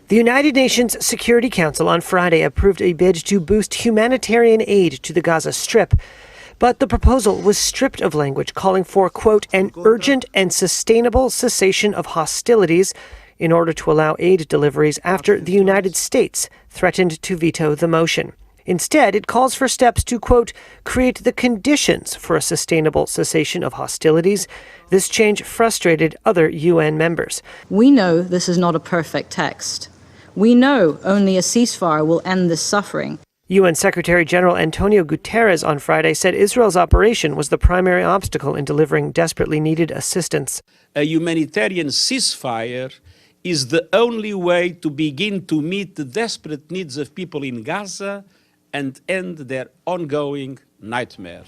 The United Nations Security Council on Friday approved a bid to boost humanitarian aid to the Gaza Strip. But the proposal was stripped of language calling for, quote, an urgent and sustainable cessation of hostilities in order to allow aid deliveries after the United States threatened to veto the motion. Instead, it calls for steps to, quote, create the conditions for a sustainable cessation of hostilities. This change frustrated other UN members. We know this is not a perfect text. We know only a ceasefire will end this suffering. UN Secretary General Antonio Guterres on Friday said Israel's operation was the primary obstacle in delivering desperately needed assistance. A humanitarian ceasefire is the only way to begin to meet the desperate needs of people in Gaza and end their ongoing nightmare.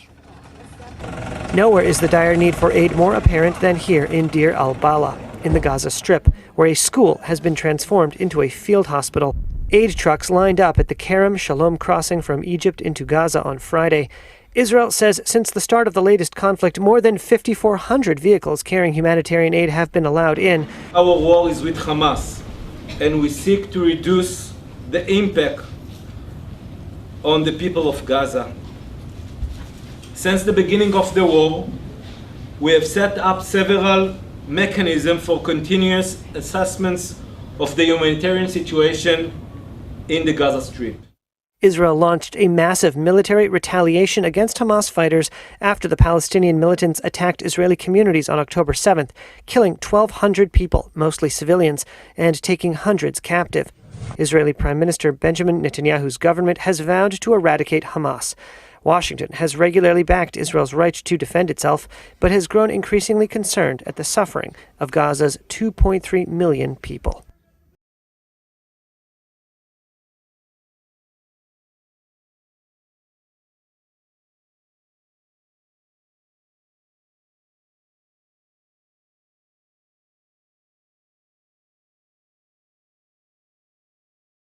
Nowhere is the dire need for aid more apparent than here in Deir al-Balah, in the Gaza Strip, where a school has been transformed into a field hospital. Aid trucks lined up at the Kerem Shalom crossing from Egypt into Gaza on Friday. Israel says since the start of the latest conflict, more than 5,400 vehicles carrying humanitarian aid have been allowed in. Our war is with Hamas, and we seek to reduce the impact on the people of Gaza. Since the beginning of the war, we have set up several mechanisms for continuous assessments of the humanitarian situation in the Gaza Strip. Israel launched a massive military retaliation against Hamas fighters after the Palestinian militants attacked Israeli communities on October 7th, killing 1,200 people, mostly civilians, and taking hundreds captive. Israeli Prime Minister Benjamin Netanyahu's government has vowed to eradicate Hamas. Washington has regularly backed Israel's right to defend itself, but has grown increasingly concerned at the suffering of Gaza's 2.3 million people.